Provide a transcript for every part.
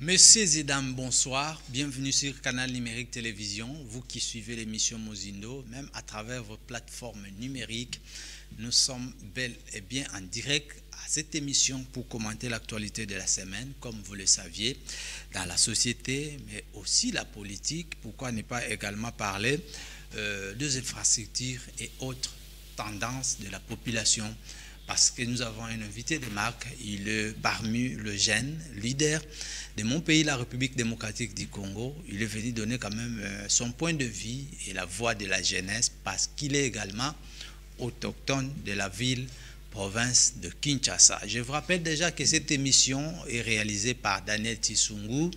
Messieurs et dames, bonsoir. Bienvenue sur Canal Numérique Télévision. Vous qui suivez l'émission Mozindo, même à travers vos plateformes numériques, nous sommes bel et bien en direct à cette émission pour commenter l'actualité de la semaine, comme vous le saviez, dans la société, mais aussi la politique. Pourquoi ne pas également parler des infrastructures et autres tendances de la population? Parce que nous avons un invité de marque, il est parmi le jeune leader de mon pays, la République démocratique du Congo. Il est venu donner quand même son point de vue et la voix de la jeunesse parce qu'il est également autochtone de la ville, province de Kinshasa. Je vous rappelle déjà que cette émission est réalisée par Daniel Tissungu,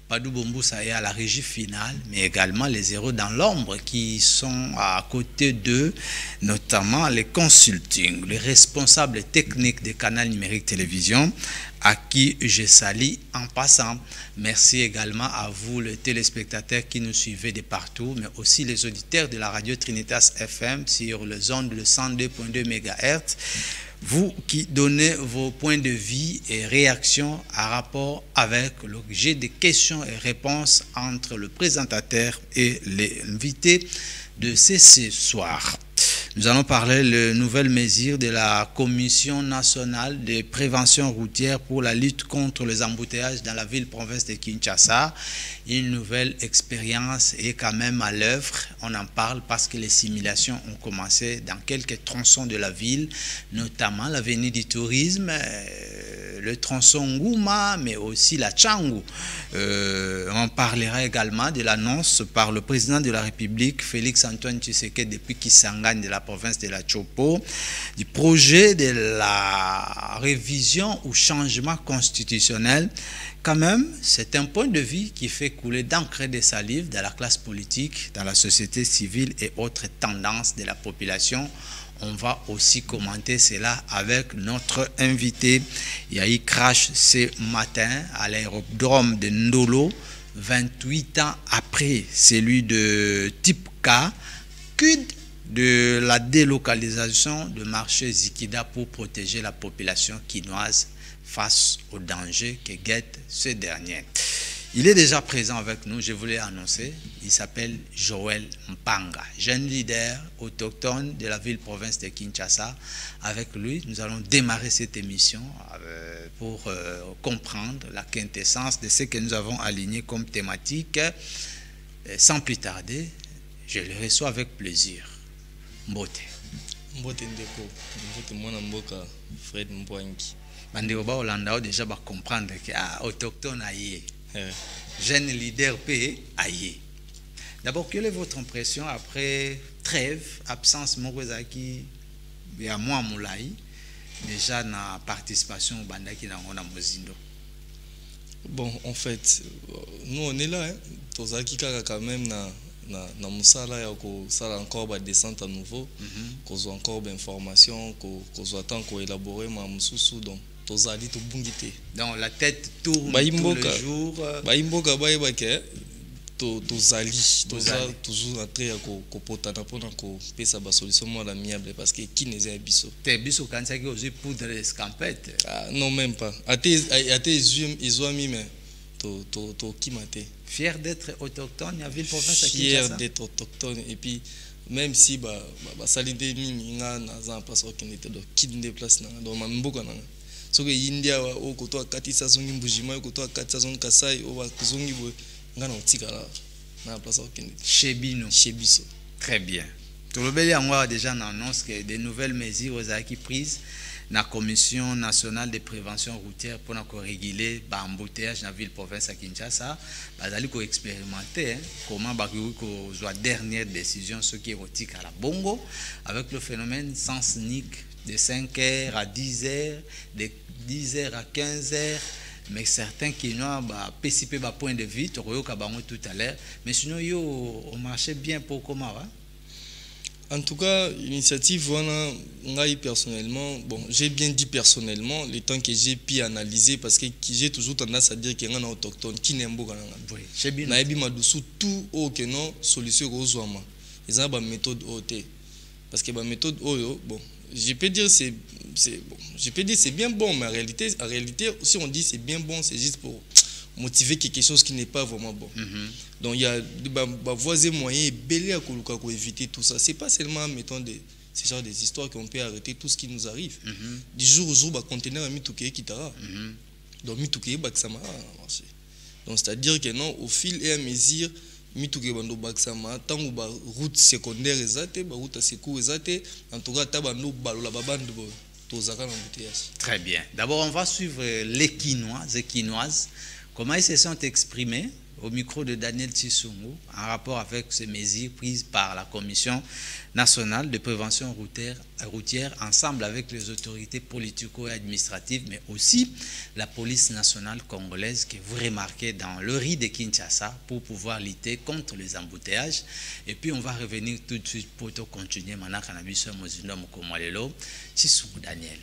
Padou Bomboussa est à la régie finale, mais également les héros dans l'ombre qui sont à côté d'eux, notamment les consulting, les responsables techniques de Canal Numérique Télévision, à qui je salue en passant. Merci également à vous, les téléspectateurs qui nous suivez de partout, mais aussi les auditeurs de la radio Trinitas FM sur les ondes de 102.2 MHz. Vous qui donnez vos points de vue et réactions à rapport avec l'objet des questions et réponses entre le présentateur et l'invité de ce soir. Nous allons parler de nouvelles mesures de la Commission nationale de prévention routière pour la lutte contre les embouteillages dans la ville-province de Kinshasa. Une nouvelle expérience est quand même à l'œuvre. On en parle parce que les simulations ont commencé dans quelques tronçons de la ville, notamment l'avenue du tourisme, le tronçon Ngouma, mais aussi la Tchangou. On parlera également de l'annonce par le président de la République, Félix Antoine Tshisekedi, depuis Kisangani de la province de la Chopo, du projet de la révision ou changement constitutionnel. Quand même, c'est un point de vue qui fait couler d'encre de salive dans la classe politique, dans la société civile et autres tendances de la population. On va aussi commenter cela avec notre invité. Il y a eu crash ce matin à l'aérodrome de Ndolo, 28 ans après celui de type K, de la délocalisation de marché Zikida pour protéger la population quinoise face aux dangers que guettent ces derniers. Il est déjà présent avec nous, je voulais annoncer. Il s'appelle Joël Mpanga, jeune leader autochtone de la ville-province de Kinshasa. Avec lui, nous allons démarrer cette émission pour comprendre la quintessence de ce que nous avons aligné comme thématique. Sans plus tarder, je le reçois avec plaisir. Mbote. Mbote ndeko, mbote mwana mboka Fred Mbwangi. Bandeko ba Olanda déjà ba comprendre que autochtone aïe. Jeune leader P aïe. D'abord, quelle est votre impression après trêve, absence Mokozaki et à moi Moulaï, déjà na participation au Bandaki dans Mozindo? Bon, en fait, nous on est là, hein. Tozaki quand même na musala ya ko sala encore ba descente à nouveau, qu'on soit encore d'informations, qu'on soit tant qu'on élaborer ma mususu donc tozali to bungité. Donc la tête tourne tous les jours. Ba imboka ba yebake tozali toujours entrer à ko potana pona ko pesa ba solution mo la miable parce que qui n'est biso. Te biso kanisa ki ozi poudre escampette. Ah non même pas. Até ils ont mis mais to kimate. Fier d'être autochtone, il y a ville province à Kinshasa. Fier d'être autochtone et puis même si ba salide ni nga na za place au Kenya do kinde place na do mamboka na. So que India au koto akati sa zongi mbujima au koto akati sa zongi Kasai au zongi bo ngana otikala na place au Kenya. Chebino. Chebiso. Très bien. Tout le béli on déjà annonce que des nouvelles mesures aux acquis prises la Commission nationale de prévention routière pour réguler l'embouteillage dans la ville-province à Kinshasa. Ils allons expérimenter comment la dernière décision, ce qui est érotique à la Bongo, avec le phénomène sens unique de 5h à 10h, de 10h à 15h. Mais certains qui n'ont pas participé à point de vue, tout à l'heure. Mais sinon, on marchait bien pour comment. En tout cas, l'initiative, personnellement, bon, j'ai bien dit personnellement, le temps que j'ai pu analyser, parce que j'ai toujours tendance à dire qu'il y a un autochtone qui n'est pas oui, tout aucun solution aux hommes. Ils ont une méthode OT. Parce que la méthode OYO, bon, je peux dire c'est bien bon, mais en réalité, si on dit c'est bien bon, c'est juste pour motiver quelque chose qui n'est pas vraiment bon. Donc il y a des voies et moyens belés à éviter tout ça. C'est pas seulement, mettons, ces genres des histoires qu'on peut arrêter tout ce qui nous arrive. Du jour au jour, conteneur mitouké kitara. Donc mitouké baksama marché. Donc c'est-à-dire que non, au fil et à mesure, mitouké bando baksama, tant ou ba route secondaire ezate, ba route à secours ezate, en tout cas tabando balola babando tozaka na embouteillage. Très bien. D'abord, on va suivre les Quinoises et Quinoises. Comment ils se sont exprimés au micro de Daniel Tshisungu en rapport avec ces mesures prises par la Commission nationale de prévention routière ensemble avec les autorités politico et administratives, mais aussi la police nationale congolaise que vous remarquez dans le riz de Kinshasa pour pouvoir lutter contre les embouteillages. Et puis on va revenir tout de suite pour continuer maintenant cannabis Mozindo Mukomwalelo. Tshisungu Daniel.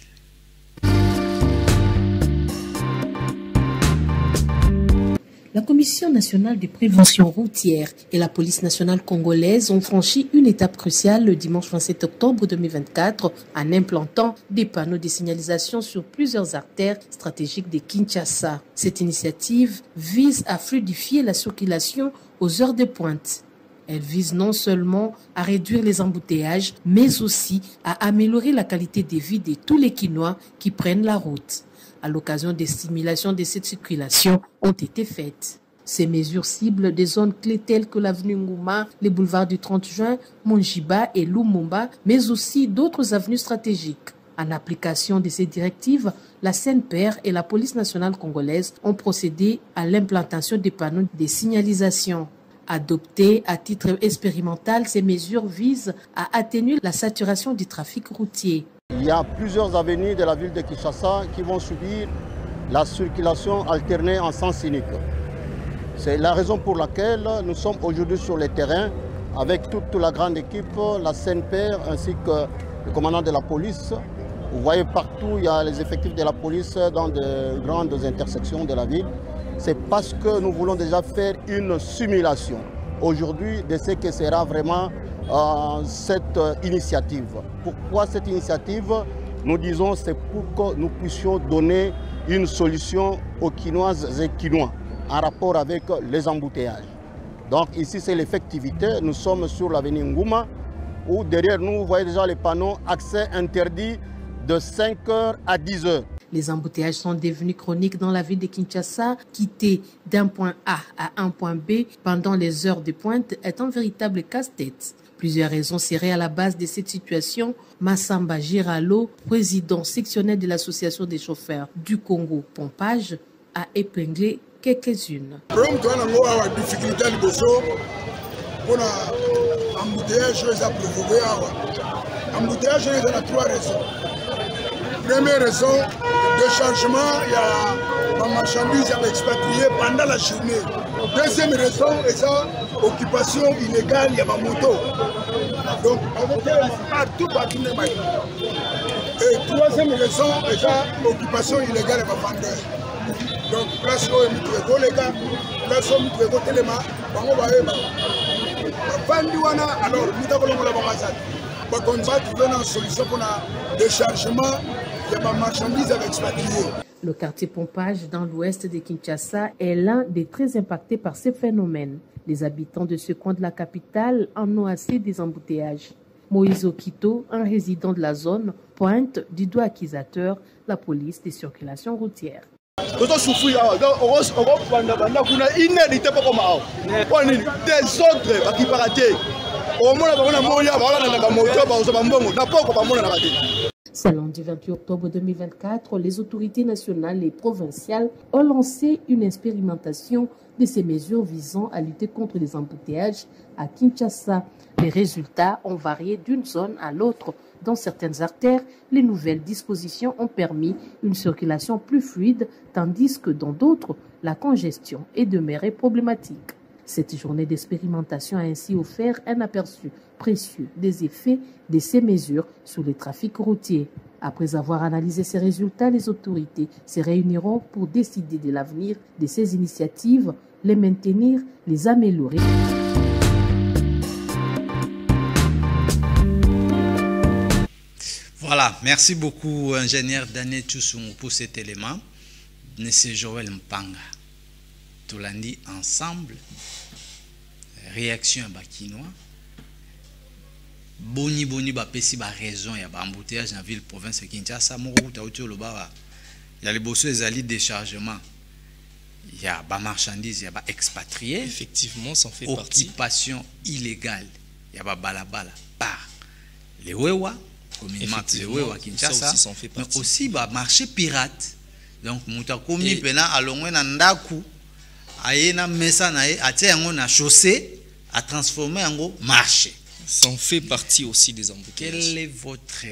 La Commission nationale de prévention routière et la police nationale congolaise ont franchi une étape cruciale le dimanche 27 octobre 2024 en implantant des panneaux de signalisation sur plusieurs artères stratégiques de Kinshasa. Cette initiative vise à fluidifier la circulation aux heures de pointe. Elle vise non seulement à réduire les embouteillages, mais aussi à améliorer la qualité de vie de tous les Quinois qui prennent la route. À l'occasion des stimulations de cette circulation ont été faites. Ces mesures ciblent des zones clés telles que l'avenue Ngouma, les boulevards du 30 juin, Monjiba et Lumumba, mais aussi d'autres avenues stratégiques. En application de ces directives, la CNPR et la police nationale congolaise ont procédé à l'implantation des panneaux de signalisation. Adoptées à titre expérimental, ces mesures visent à atténuer la saturation du trafic routier. Il y a plusieurs avenues de la ville de Kinshasa qui vont subir la circulation alternée en sens unique. C'est la raison pour laquelle nous sommes aujourd'hui sur le terrain avec toute la grande équipe, la CNPR ainsi que le commandant de la police. Vous voyez partout, il y a les effectifs de la police dans de grandes intersections de la ville. C'est parce que nous voulons déjà faire une simulation aujourd'hui de ce que sera vraiment cette initiative. Pourquoi cette initiative? Nous disons c'est pour que nous puissions donner une solution aux Quinoises et Quinois en rapport avec les embouteillages. Donc ici c'est l'effectivité, nous sommes sur l'avenue Ngouma où derrière nous vous voyez déjà les panneaux accès interdit de 5h à 10h. Les embouteillages sont devenus chroniques dans la ville de Kinshasa. Quitter d'un point A à un point B pendant les heures de pointe est un véritable casse-tête. Plusieurs raisons seraient à la base de cette situation. Massamba Giralo, président sectionnel de l'association des chauffeurs du Congo Pompage, a épinglé quelques-unes. Première raison, déchargement, il y a ma marchandise expatriée pendant la journée. Deuxième raison, c'est occupation illégale, il y a ma moto. Donc, partout, et troisième raison, c'est occupation illégale, il y a ma vendeur. Donc, place où il les gars, place où il y a téléma, alors, nous avons on va trouver une solution pour le déchargement. Il y a ma marchandise avec expatriés. Le quartier Pompage dans l'ouest de Kinshasa est l'un des très impactés par ces phénomènes. Les habitants de ce coin de la capitale en ont assez des embouteillages. Moïse Okito, un résident de la zone, pointe du doigt accusateur la police des circulations routières. Selon du 28 octobre 2024, les autorités nationales et provinciales ont lancé une expérimentation de ces mesures visant à lutter contre les embouteillages à Kinshasa. Les résultats ont varié d'une zone à l'autre. Dans certaines artères, les nouvelles dispositions ont permis une circulation plus fluide, tandis que dans d'autres, la congestion est demeurée problématique. Cette journée d'expérimentation a ainsi offert un aperçu précieux des effets de ces mesures sur le trafic routier. Après avoir analysé ces résultats, les autorités se réuniront pour décider de l'avenir de ces initiatives, les maintenir, les améliorer. Voilà, merci beaucoup, ingénieur Daniel Tshisungu, pour cet élément. Monsieur Joël Mpanga. Tolandi ensemble, réaction à Bakinois. Boni ba pesi ba raison ya ba embouteillage dans ville province Kinshasa moko tauti loba ya les bosses ezali déchargement ya ba marchandises ya ba expatriés Effectivement, ça en fait partie. Occupation illégale ya ba balabala par les wewa communément les wewa Kinshasa ça en fait mais partie. aussi ba marché pirate donc muta komi pena alongwe na ndaku ayena mesa na ye atia yango na chaussée a transformer yango marché. Ça en fait partie aussi des embouteillages. Quelle est votre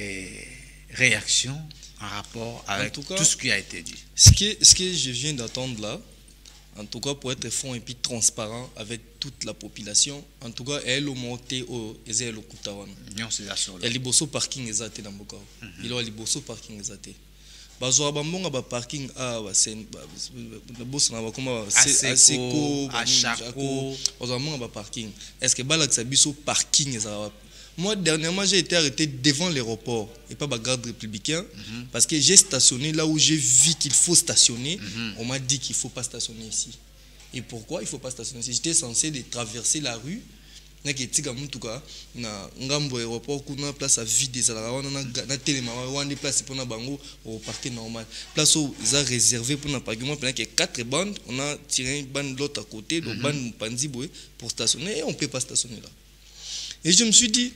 réaction en rapport avec tout cas, tout ce qui a été dit? Ce que je viens d'entendre là, en tout cas pour être franc et puis transparent avec toute la population, en tout cas, elle a monté au Ezelo Kutawana. Non, c'est ça. Il y a les bosso parking ezate dans Bokao. Il y a les bosso parking ezate. Bazo abambonga ba parking a ba sen ba bosso na ba koma aseko achako bazamanga ba parking. Est-ce que balak sabiso parking ezala? Moi dernièrement j'ai été arrêté devant l'aéroport et pas ba garde républicain parce que j'ai stationné là où j'ai vu qu'il faut stationner. On m'a dit qu'il faut pas stationner ici. Et pourquoi il faut pas stationner ici? J'étais censé de traverser la rue. Na ngambo aéroport kuna place à vide ezalaka wana na telema wana place pour na bango au parquet normal place où ils ont réservé pour na parking pendant que 4 bandes on a tiré une bande de l'autre à côté donc bande panzi boy pour stationner et on peut pas stationner là et je me suis dit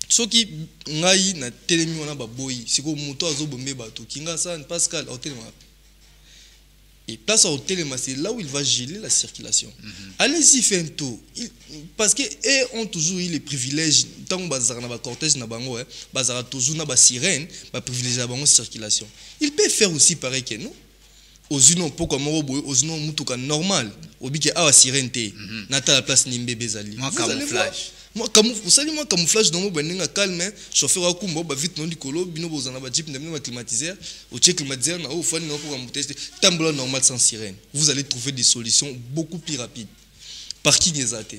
ce qui ngai na telemi wana ba boy siko moto azobombe bato kinga ça Pascal au telema. Et place au téléma, c'est là où il va geler la circulation. Allez-y, faire un tour. Parce que eux ont toujours eu les privilèges. Tant que bazar na ba cortège na bango, bazar toujours na ba sirène, ba privilège na bango circulation. Ils peuvent faire aussi pareil que nous. Aux unes pourquoi moro boy, aux unes mutuka normal. Obi ke awa sirène té. Nata la place nimbe bezali. Moi camouflage. Moi camouflage dans mon beninga calme, chauffeur à kumbo ba vite non dikolo, bino bozana ba jeep ndemne ma climatiseur, au check climatiseur na au fan no pour embouteiller, tambola normal sans sirène. Vous allez trouver des solutions beaucoup plus rapides. Parking ezate.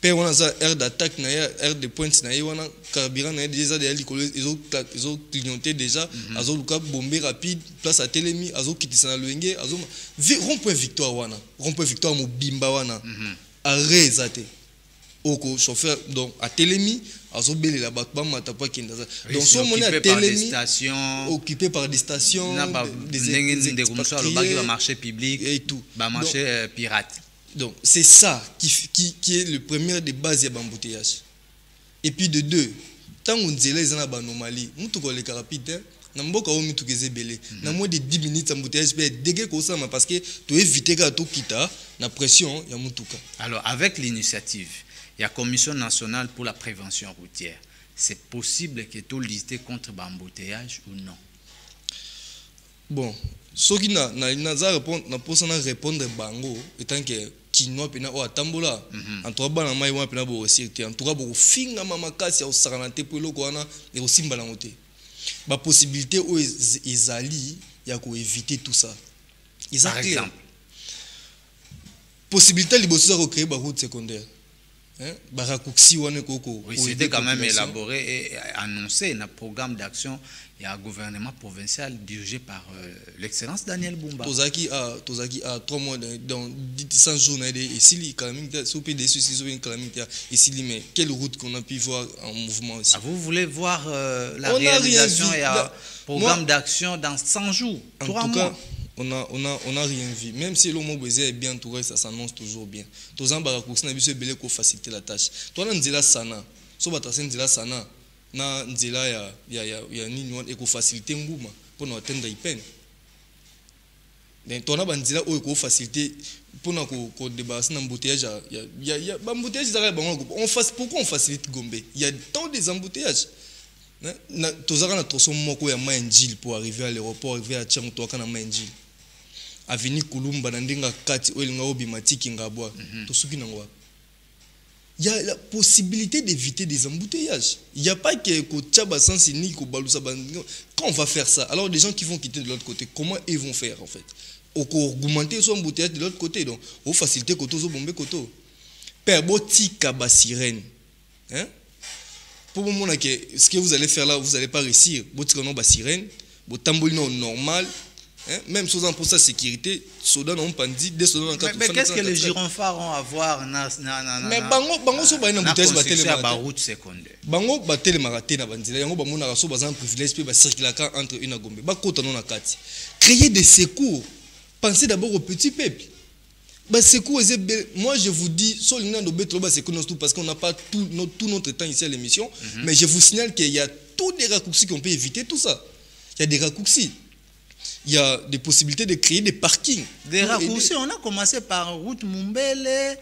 Père on a ça air d'attaque na air de pointe na wana carburant na déjà des dikolo ils ont clignoté déjà, azo luka bomber rapide, place à Télémi, azo kitisa na loenge, azo rond-point Victoire wana, rond-point Victoire mo bimba wana. Arrêt ezate. Oko chauffeur donc à Télémi azobele la batba matapa kindaza donc so mona à Télémi occupé par des stations des commerçants le bac va marché public et tout va marché pirate donc c'est ça qui est le premier de base ya embouteillage et puis de deux tant on nzela ezana ba anomalie mutu ko le rapide na mboka o mitu kezebele na moins de 10 minutes embouteillage peut dégué ko ça parce que tu éviter ka to kita na pression ya mutuka. Alors avec l'initiative il y a Commission nationale pour la prévention routière. C'est possible que tout lutter contre l'embouteillage ou non? Bon, ce qui n'a répondre bango étant que kinois pena o atambola en trois bana mai wa pena bo sécurité en tout cas bo finga mama kasi au saranate pour loko wana et aussi mbalangote. Ba possibilité o ezali ya ko éviter tout ça. Par exemple, possibilité liboso ko créer ba route secondaire. Oui, c'était quand même élaboré et annoncé dans le programme d'action. Il y a un gouvernement provincial dirigé par l'excellence Daniel Bumba. Tozaki a 3 mois dans 100 jours ici, mais quelle route qu'on a pu voir en mouvement aussi. Vous voulez voir la réalisation et un programme d'action dans 100 jours, 3 mois? On a rien vu. Même si l'homme est bien entouré, ça s'annonce toujours bien. Tous en barakoussi na biso belé ko faciliter la tâche. Toi na nzela sana. So batracé nzela sana na nzela ya nini wana eko faciliter nguma pour na atteindre ipen. Donc toi na banzela o eko faciliter pour na ko débarrasser na embouteillage ya ba embouteillage za ba on fasse pourquoi on facilite Gombe? Il y a tant des embouteillages. Tozaka na troson moko ya Manjil pour arriver à l'aéroport, arriver à Tchango toka na Manjil. Avenue Kulumba na ndenga kati olinga obimatiki ngabwa tosuki nangwa. Il y a la possibilité d'éviter des embouteillages. Il n'y a pas que Kochaba sans ni ko balusa quand on va faire ça. Alors les gens qui vont quitter de l'autre côté, comment ils vont faire en fait? Au augmenter son embouteillage de l'autre côté donc au faciliter koto zo bombe koto. Père botika ba sirène. Hein? Pour le moment, ce que vous allez faire là, vous n'allez pas réussir. Botika non ba sirène, bo tambolino normal. Même chose pour sa sécurité, soda non pas dit des soda dans mais qu'est-ce que les gyrophares ont à voir mais bango so ba na bouteille ba télé ba route secondaire bango ba télé maraté na banzela yango ba mona so ba un privilège pe ba circuler entre une Gombe ba kota non na kati créer des secours, pensez d'abord au petit peuple. Bah secours, moi je vous dis parce qu'on n'a pas tout notre temps ici à l'émission, mais je vous signale qu'il y a tous des raccourcis qu'on peut éviter tout ça. Il y a des raccourcis. Il y a des possibilités de créer des parkings. Des raccourcis, on a commencé par route Mumbele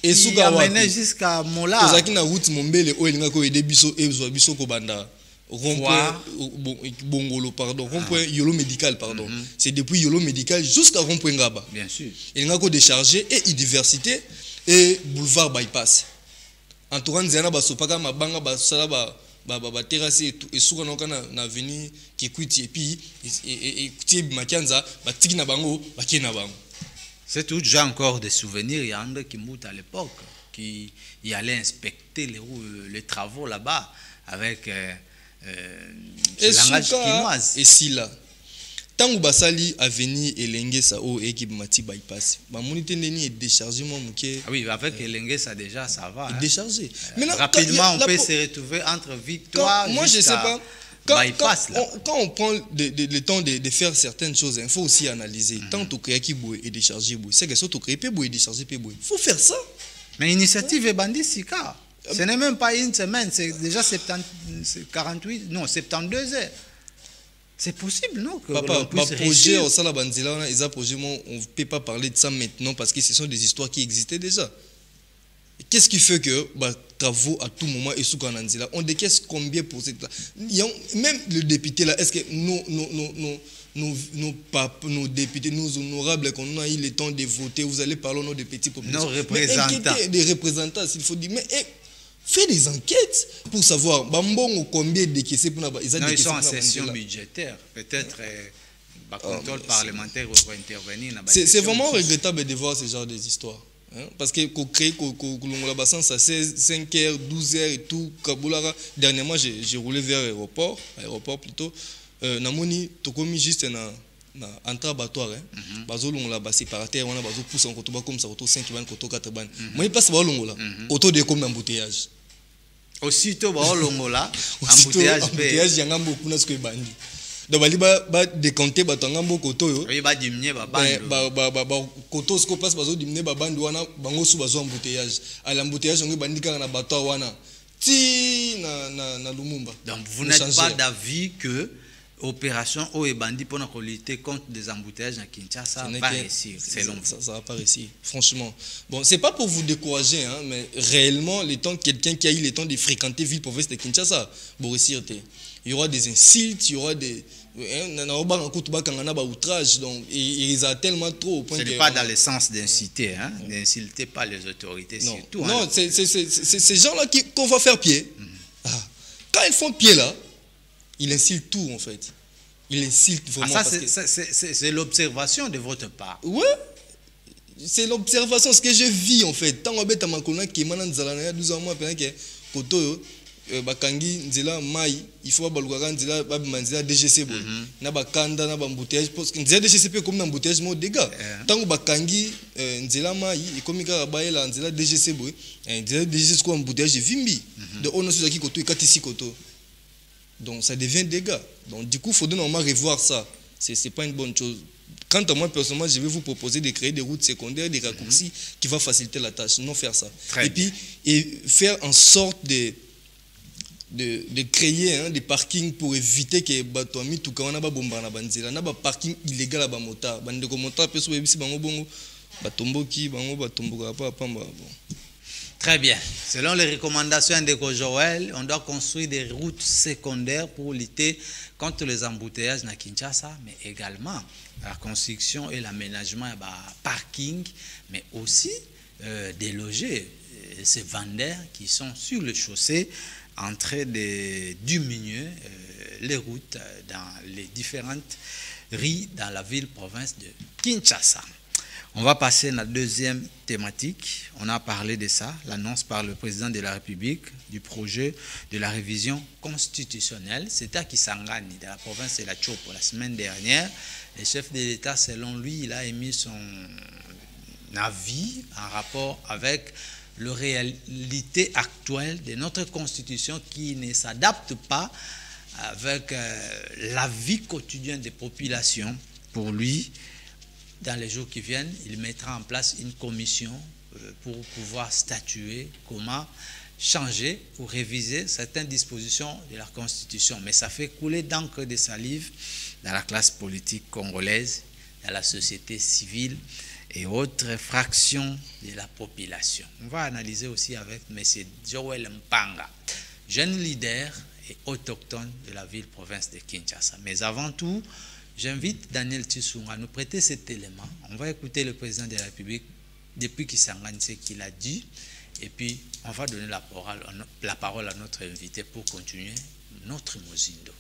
qui amenait jusqu'à Mola. Vous avez route Mumbele où il y a des biso et biso kobanda. Rond-point Bongolo, pardon, rond-point Yolo médical, pardon. C'est depuis Yolo médical jusqu'à rond-point Ngaba. Bien sûr. Il y a encore déchargé et diversité et boulevard bypass. En tout cas, il y a un mabanga ba terrasse et souvent on a venu qui quitte et puis et makianza ba tiki na bango ba kena bango. C'est tout déjà encore des souvenirs. Il y a André Kimbout à l'époque qui y allait inspecter les travaux là-bas avec et langage chinoise. Et si là, tant que Basali a venu Elenge sa o équipe mati bypass, ba monité neni est déchargé moi muké. Ah oui, avec Elenge ça déjà ça va. Déchargé. Maintenant rapidement on peut se retrouver entre Victoire. Moi je sais pas. Quand on prend le temps de faire certaines choses, il faut aussi analyser. Tant que créer qui bouille et décharger bouille, c'est que soit tu créer peut bouille décharger peut bouille. Faut faire ça. Mais l'initiative est bandit Sika. Ce n'est même pas une semaine, c'est déjà 48, non, 72 heures. C'est possible, non? Papa, projet au Sala Banzila, on ne peut pas parler de ça maintenant parce que ce sont des histoires qui existaient déjà. Qu'est-ce qui fait que travaux à tout moment et sous Kananzila, on décaisse combien pour cette là? Même le député là, est-ce que nos députés, nos honorables, qu'on a eu le temps de voter, vous allez parler au nom des petits populations. Nos représentants. Des représentants, s'il faut dire. Mais faites des enquêtes pour savoir combien décaissés pour non, ils sont en session budgétaire. Peut-être le contrôle parlementaire va intervenir. C'est vraiment regrettable de voir ce genre d'histoires. Parce que créer la 5h, 12h et tout, dernièrement j'ai roulé vers l'aéroport plutôt. Namoni tokomi juste na entrée abattoir bazolongola ba séparateur wana bazopousse en kotoba comme ça auto 5 ban koto 4 ban moi passe ba longola auto de comme embouteillage aussitôt ba longola embouteillage yanga beaucoup na ce que bandi donc bali ba décompter ba tanga mboko to yo oui ba diminuer ba bandi ba koto ce ko place bazo diminuer ba bandi wana bango sous bazo embouteillage à l'embouteillage on bandi kanga na bateau wana ti na Lumumba. Donc vous n'êtes pas d'avis que opération Oebandi pour lutter contre des embouteillages à Kinshasa va réussir, selon vous? Ça va pas réussir, franchement. Bon, c'est pas pour vous décourager, hein, mais réellement, quelqu'un qui a eu le temps de fréquenter ville province de Kinshasa, pour réussir, il y aura des insultes, il y aura des outrages, donc ils ont tellement trop au point. Ce n'est pas dans le sens d'inciter, hein, d'insulter pas les autorités, non. surtout. Non, hein, c'est ces gens-là qu'on va faire pied. Quand ils font pied là, il insulte tout en fait. Il insulte vraiment. Ah, ça, c'est l'observation de votre part. Oui, c'est l'observation, ce que je vis en fait. Tant que je suis qui est 12 ans, Koto, Bakangi, Nzela, Mai, il faut que Nzela, Nzela, DGC, na Bakanda, na Bambouteillage, parce que Nzela, DGC, comme un bouteillage, mon dégât. Tant que Bakangi, Nzela, Mai, et comme il y a Nzela, DGC, Nzela, DGC, comme un bouteillage, Vimbi. De on a ceux qui Koto, et Katisi Koto. Donc ça devient des dégâts. Donc du coup, il faut normalement revoir ça. Ce n'est pas une bonne chose. Quant à moi, personnellement, je vais vous proposer de créer des routes secondaires, des raccourcis qui vont faciliter la tâche. Non faire ça. Très bien. Et faire en sorte de créer des parkings pour éviter que Batoami, tout cas, on a pas bomba na banzela, na ba parking illégal à Bamota. Bande de mota, personne ne sait bango bongo, batomboki, bango batomboka pas bon. Très bien. Selon les recommandations de Joël, on doit construire des routes secondaires pour lutter contre les embouteillages à Kinshasa, mais également la construction et l'aménagement de parking, mais aussi déloger ces vendeurs qui sont sur le chaussée en train de diminuer les routes dans les différentes rues dans la ville-province de Kinshasa. On va passer à la deuxième thématique. On a parlé de ça, l'annonce par le président de la République du projet de la révision constitutionnelle. C'était à Kisangani, dans la province de la Chopo, la semaine dernière. Le chef de l'État, selon lui, il a émis son avis en rapport avec la réalité actuelle de notre constitution qui ne s'adapte pas avec la vie quotidienne des populations. Pour lui, dans les jours qui viennent, il mettra en place une commission pour pouvoir statuer comment changer ou réviser certaines dispositions de la Constitution. Mais ça fait couler d'encre de salive dans la classe politique congolaise, dans la société civile et autres fractions de la population. On va analyser aussi avec M. Joël Mpanga, jeune leader et autochtone de la ville-province de Kinshasa. Mais avant tout, j'invite Daniel Tshisunga à nous prêter cet élément. On va écouter le président de la République depuis Kisangani ce qu'il a dit. Et puis, on va donner la parole à notre invité pour continuer notre Mozindo.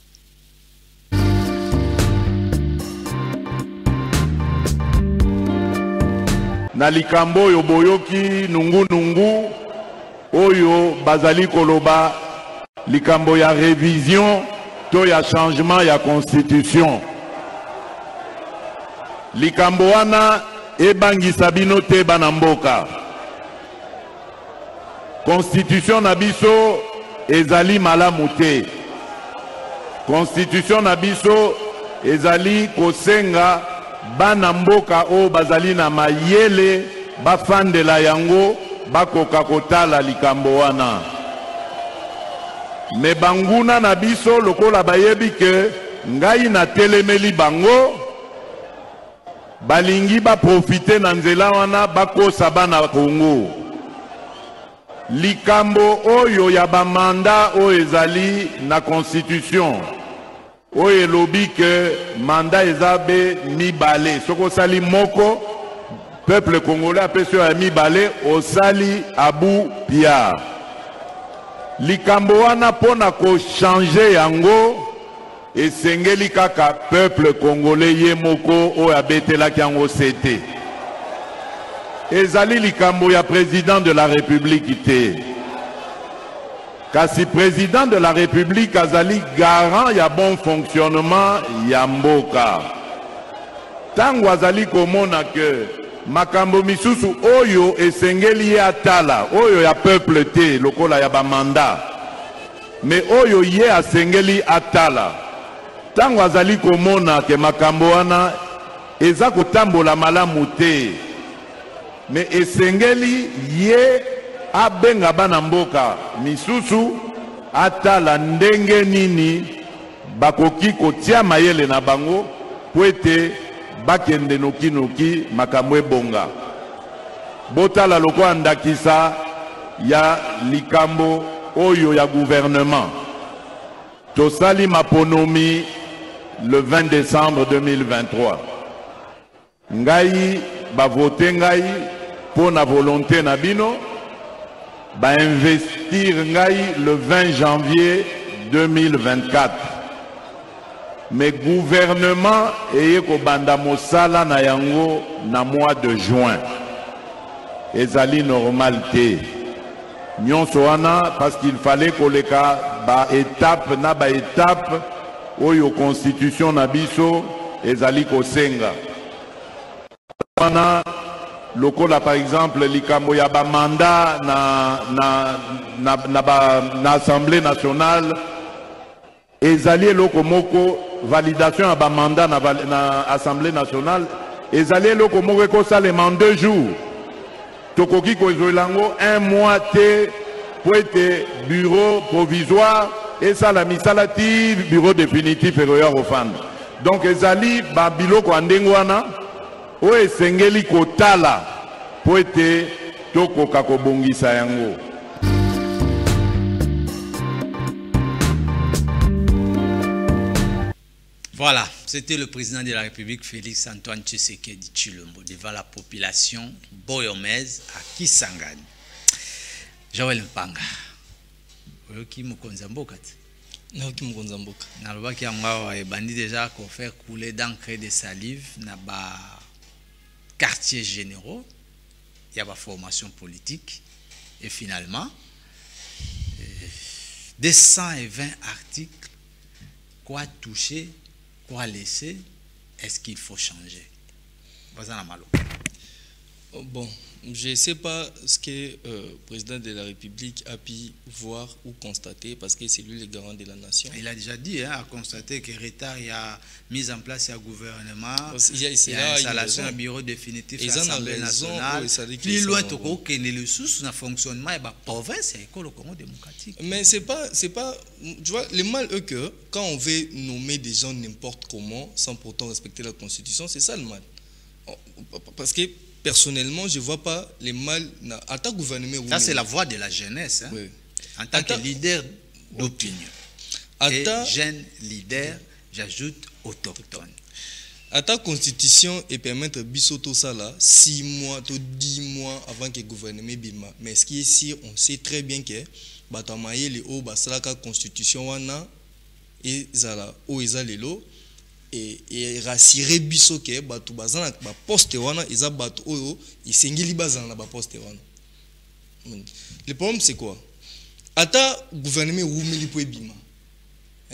Na likambo oyo boyoki nungu oyo bazali koloba likambo ya révision to ya changement ya constitution. Likambo wana ebangisa bino te bana mboka. Constitution na biso ezali malamu te. Constitution na biso ezali kosenga bana mboka o bazali na mayele bafandela yango bakoka kotala likambo wana. Me banguna na biso lokola bayebi ke ngai na telemeli bango balingi ba profite na nzela wana bakosa bana Kongo. Likambo oyo ya bamanda oyo ezali na constitution oyo elobi ke manda ezabe mibale soko osali moko peuple congolais apesi ya mibale osali abu pia. Likambo wana pona ko changer yango esengeli kaka peuple congolais ye moko oyo abetelaki yango sete. Ezali likambo ya président de la République te. Kasi président de la République azali garant ya bon fonctionnement ya mboka. Tango azali komona ke makambo misusu oyo esengeli ye atala oyo ya peuple te lokola ya bamanda. Me oyo ye asengeli atala. Tango azali komona ke makambo wana eza kotambola malamu te. Me esengeli ye abenga bana mboka misusu atala ndenge nini bakoki kotia mayele na bango po ete bakende noki makambo ebonga. Botala lokola ndakisa ya likambo oyo ya gouvernement. Tosali maponomi le 20 décembre 2023. Ngai bavote ngai pour na volonté na bino ba investir ngai le 20 janvier 2024. Mais gouvernement eye ko banda mosala na yango na mois de juin. Ezali normal te. Nyonso wana parce qu'il fallait koleka ba étape na ba étape oyo constitution na biso ezali kosenga. Wana lokola par exemple likambo ya ba mandat na Assemblée nationale ezali loko moko validation ya ba mandat na Assemblée nationale ezali loko moko ko salema en 2 jours. Tokoki ko ezolango 1 mois te pour être bureau provisoire et ça la misalati bureau définitif et au fan. Donc ezali ba biloko andengo wana o esengeli kotala po ete tokoka kobongisa yango. Voilà, c'était le président de la République Félix Antoine Tshisekedi Tshilombo devant la population boyomèse à Kisangani. Joël Mpanga, oyoki mokonza mboka te. Naoki mokonza mboka. Nalobaki yango bandi déjà ko faire couler d'encre de salive na ba quartiers généraux, il y a la formation politique, et finalement, 220 articles, quoi toucher, quoi laisser, est-ce qu'il faut changer? Bon, je ne sais pas ce que le président de la République a pu voir ou constater parce que c'est lui le garant de la nation. Il a déjà dit, a constaté que retard, il y a mis en place un gouvernement, il y a installation d'un bureau définitif de l'Assemblée nationale. Plus loin, il y a le sous dans fonctionnement de la province et le Congo démocratique. Mais c'est pas, tu vois, le mal est que quand on veut nommer des gens n'importe comment sans pourtant respecter la Constitution, c'est ça le mal. Parce que personnellement, je ne vois pas les mal à ta gouvernement. Ça, c'est la voix de la jeunesse. Hein? Oui. En tant que leader d'opinion. Et jeune leader, j'ajoute autochtone. À ta constitution et permettre bisoto ça là 6 mois, 10 mois avant que le gouvernement bima. Mais ce qui est ici, on sait très bien que batamaye les hauts basalaka constitution wana et zala o ezalelo. Et rassurer biso ke batu bazana ba poste wana eza batu oyo isengeli bazana ba poste wana. Le problème c'est quoi? Ata gouvernement rumeli po ebima.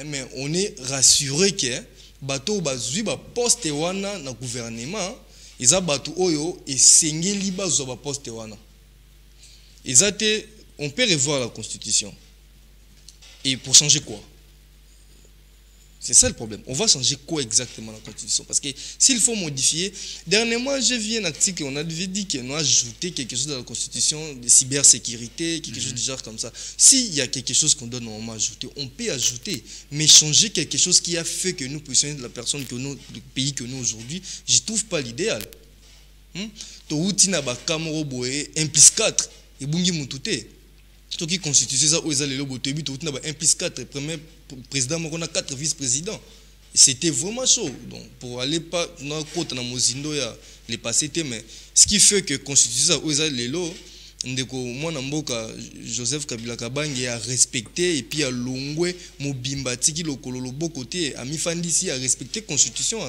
Mais on est rassuré que batu bazui ba poste wana na gouvernement eza batu oyo isengeli bazwa ba poste wana. Ezate on peut revoir la constitution. Et pour changer quoi? C'est ça le problème. On va changer quoi exactement la Constitution? Parce que s'il faut modifier, dernièrement, j'ai vu un article, on avait dit qu'on a ajouté quelque chose dans la Constitution, de cybersécurité, quelque chose du genre comme ça. S'il y a quelque chose qu'on doit normalement ajouter, on peut ajouter, mais changer quelque chose qui a fait que nous puissions être la personne que nous, le pays que nous aujourd'hui, je ne trouve pas l'idéal. Toutina ba Kamoro Boé, 1 plus 4, et Bungi Moutouté. Ce qui constitue ça, ils allaient le boter, tout n'a pas 1 plus 4, premier président, on a 4 vice-présidents. C'était vraiment chaud. Donc, pour aller pas dans le côté dans Mozindo, les passés, mais ce qui fait que constitue ça, ils allaient le moi, Namboka, Joseph Kabila Kabange a respecté et puis a longé Mobimba Tiki le Kololo côté a mis Fandisi a respecté la Constitution.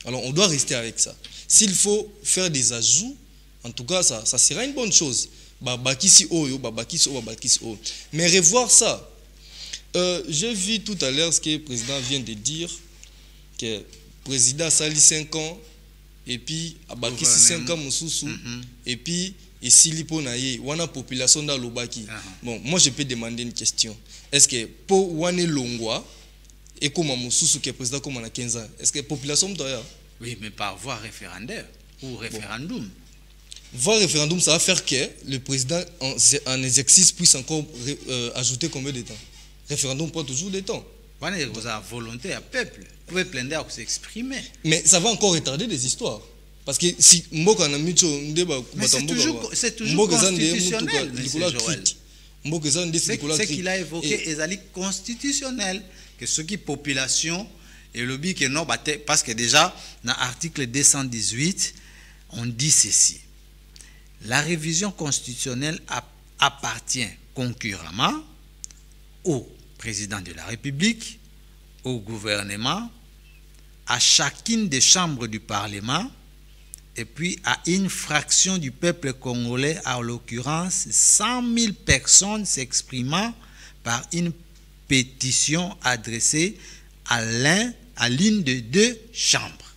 Alors, on doit rester avec ça. S'il faut faire des ajouts, en tout cas, ça sera une bonne chose. Mais revoir ça. J'ai vu tout à l'heure ce que le président vient de dire, que le président sali 5 ans, et puis a baki 5 ans Moussoussou, et puis et s'il y a une population dans le baki. Bon, moi je peux demander une question. Est-ce que pour Wane Longwa, et comme Moussoussou qui est président comme on a 15 ans, est-ce que la population doit? Oui, mais par voie référendaire ou référendum. Bon. Voir référendum, ça va faire que le président en exercice puisse encore ajouter combien de temps? Référendum prend toujours des temps. Vous avez volonté à peuple. Vous pouvez plaindre pour s'exprimer. Mais ça va encore retarder des histoires. Parce que si Mboka na micho c'est toujours constitutionnel, ce qu'il a évoqué est constitutionnel. Que ce qui population et le but que non, parce que déjà dans l'article 218, on dit ceci. La révision constitutionnelle appartient concurremment au président de la République, au gouvernement, à chacune des chambres du Parlement et puis à une fraction du peuple congolais, en l'occurrence 100 000 personnes s'exprimant par une pétition adressée à l'une des 2 chambres.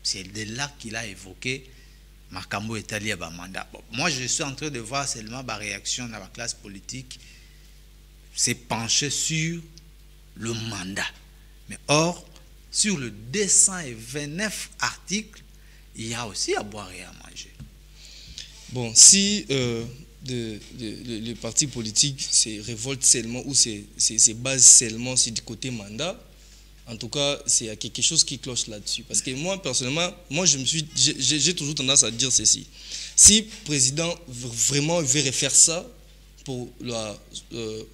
C'est de là qu'il a évoqué Makambo Italie à mandat. Bon, moi, je suis en train de voir seulement la réaction de la classe politique s'est penchée sur le mandat. Mais or, sur le 229 articles, il y a aussi à boire et à manger. Bon, si les partis politiques se révoltent seulement ou se basent seulement sur du côté mandat, en tout cas, c'est quelque chose qui cloche là-dessus. Parce que moi, personnellement, j'ai toujours tendance à dire ceci. Si le président vraiment veut refaire ça pour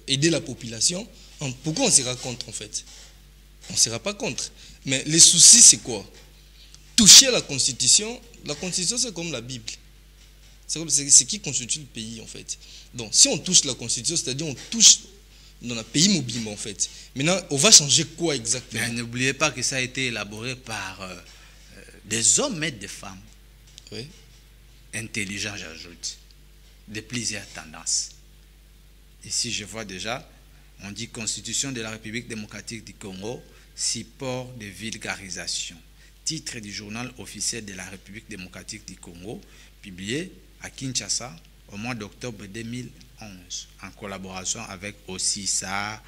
aider la population, pourquoi on sera contre en fait? On ne sera pas contre. Mais les soucis, c'est quoi? Toucher à la Constitution c'est comme la Bible. C'est ce qui constitue le pays en fait. Donc, si on touche la Constitution, c'est-à-dire on touche dans un pays mobile en fait. Maintenant, on va changer quoi exactement? Mais n'oubliez pas que ça a été élaboré par des hommes et des femmes. Oui. Intelligent, j'ajoute, de plusieurs tendances. Ici, je vois déjà, on dit Constitution de la République démocratique du Congo, support de vulgarisation. Titre du journal officiel de la République démocratique du Congo, publié à Kinshasa au mois d'octobre 2011, en collaboration avec OSISA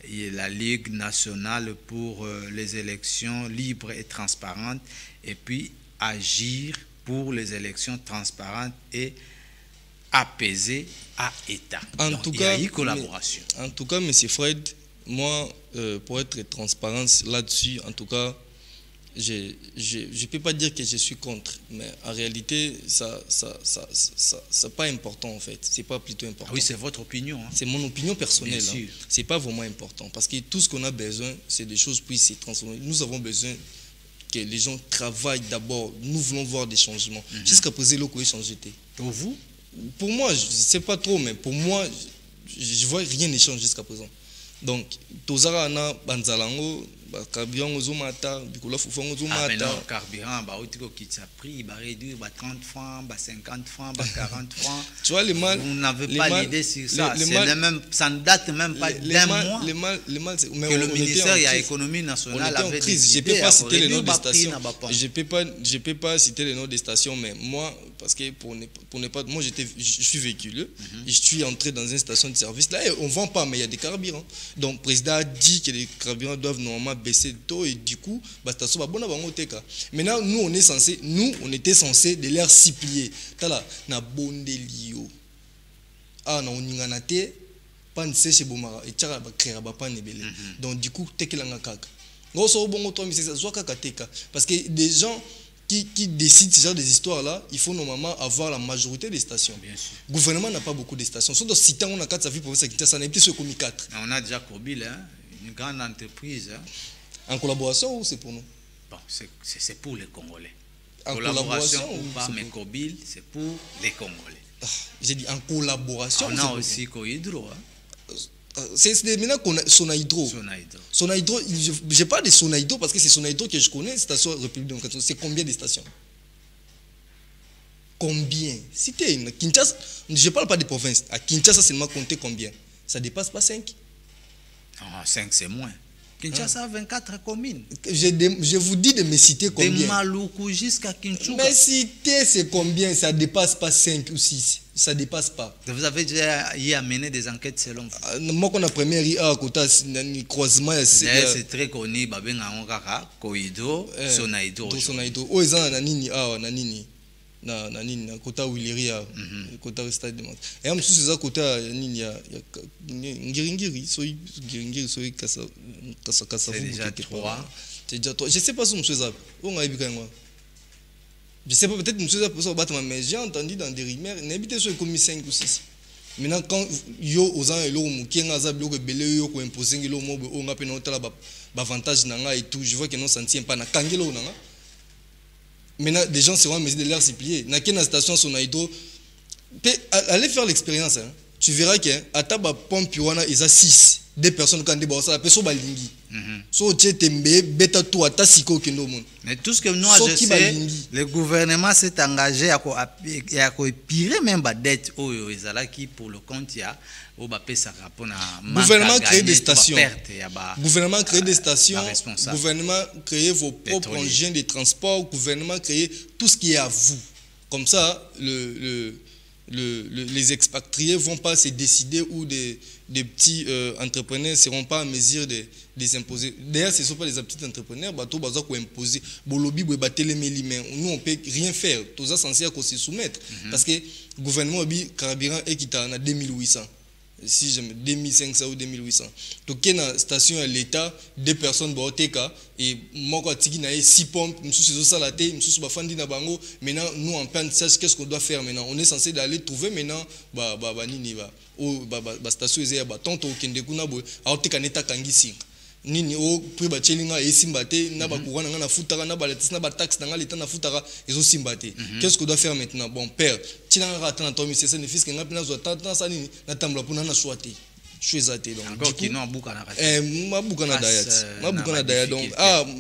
et la Ligue nationale pour les élections libres et transparentes, et puis agir pour les élections transparentes et apaisées à État. En tout cas, il y a eu collaboration. En tout cas, M. Fred, moi, pour être transparent là-dessus, en tout cas, je ne peux pas dire que je suis contre, mais en réalité, ça n'est pas important en fait. C'est pas plutôt important. Ah oui, c'est votre opinion. Hein. C'est mon opinion personnelle. Bien sûr. Ce n'est pas vraiment important parce que tout ce qu'on a besoin, c'est des choses puissent se transformer. Nous avons besoin que les gens travaillent d'abord. Nous voulons voir des changements. Jusqu'à présent, l'eau a changé. Pour vous? Pour moi, je ne sais pas trop, mais pour moi, je vois rien ne change jusqu'à présent. Donc, tozara na banzalango, carburant ozomata, bikola fufang ozomata. Ah, mais non, carburant, bah, au qui t'a pris, bah, réduire, bah, 30 francs, bah, 50 francs, bah, 40 francs. Tu vois, les mal. Vous n'avez pas l'idée sur ça. Ça ne date même pas d'un mois. Les mal, que le ministère de l'économie nationale avait décidé. Je ne peux pas citer les noms des stations. Je peux pas citer les noms des stations, mais moi, parce que pour ne pas. Moi, je suis véhiculeux. Je suis entré dans une station de service. Là, on ne vend pas, mais il y a des carburants. Donc, le président a dit que les carburants doivent normalement baisser le taux et du coup, maintenant, nous, on était censé de leur supplier. Tala, na bondelio. Ah, na oninganate, pan seche bomara, et tchara ba créer ba pan nebele. Donc, du coup, tekelanga kaka. Grosso bongo 3600, soit kaka teka. Parce que des gens qui décident ce genre des histoires-là, il faut normalement avoir la majorité des stations. Bien sûr. Le gouvernement n'a pas beaucoup de stations. Surtout si on a 4 pour ça n'a été sur comme 4. On a déjà Kobil, hein, une grande entreprise. Hein. En collaboration ou c'est pour nous? Bon, c'est pour les Congolais. En collaboration ou pas, mais Kobil, c'est pour les Congolais. Ah, j'ai dit en collaboration. On a aussi Cohydro. Hein. C'est maintenant qu'on a Sonaïdro. Sonaïdro, je parle de Sonaïdro parce que c'est Sonaïdro que je connais, station République démocratique. C'est combien de stations? Combien? Cité Kinshasa, je ne parle pas des provinces. À Kinshasa, seulement compter combien? Ça ne dépasse pas 5? Ah, 5 c'est moins. Kinshasa a 24 communes. Je vous dis de me citer combien? De Maluku jusqu'à Kinshasa. Mais citer c'est combien? Ça ne dépasse pas 5 ou 6. Ça ne dépasse pas. Vous avez déjà y amené des enquêtes selon vous? Moi, quand on a première IA, croisement, c'est très connu. Babenga Ongara, Koido, Sonaïdo. Sonaïdo. Oh, ils ont nanini, nanini. Na kota Willeria, kota stade de Mont. Et en plus, c'est kota nini ya ngiringiri, soy kasa. C'est déjà 3. C'est déjà 3. Je sais pas si monsieur Zap. On a ébiqué moi. Je sais pas, peut-être monsieur Zap peut se battre, mais j'ai entendu dans des rumeurs, n'habite sur comme 5 ou 6. Maintenant, quand yo aux gens et l'homme qui a zab l'eau belé yo ko imposer l'eau mo on a peine autre avantage nanga et tout, je vois que non senti pas na kangelo nanga. Maintenant, des gens seront en mesure de leur supplier. Dans la station Sonaïdo, allez faire l'expérience. Hein. Tu verras que à taba pompe il y a 6. Des personnes qui ont des bosses, la personne balingi. So tu tembe beta tout ata siko kendo monde. Mais tout ce que nous je sais, le gouvernement s'est engagé à épirer même la dette au Ezalaki pour le compte ya au bapé ça rapport à gouvernement créer des stations. Gouvernement créer des stations. Gouvernement créer vos propres engins de transport. Gouvernement créer tout ce qui est à vous. Comme ça les expatriés vont pas se décider ou des petits entrepreneurs ne seront pas en mesure de les imposer. D'ailleurs, ce ne sont pas les petits entrepreneurs, bateau bazo ko imposer. Bolobi bo batele mais nous on peut rien faire. Tous ça censé se soumettre parce que le gouvernement bi carburant est qui à 2800. Si jamais 2500 ou 2800. Donc il y a une station à l'État, 2 personnes boteka et moi quand tiki na 6 pompes, nous sommes sur la tête, nous sommes bafandi na bango. Maintenant nous en plein stage qu'est-ce qu'on doit faire maintenant? On est censé d'aller trouver maintenant nini station ezaya tonto kende kuna bo aoteka neta kangisi. Nini o prix ba chelinga esimbate na ba courant na futaka na ba na ba taxe na l'état na futaka ezo simbate. Qu'est-ce qu'on doit faire maintenant? Bon père, tu n'as pas atteint ton ministère ne fisc nga pina zo tata ça ni na tambla pour na soité. choisité donc encore qui non boucana ma boucana dayat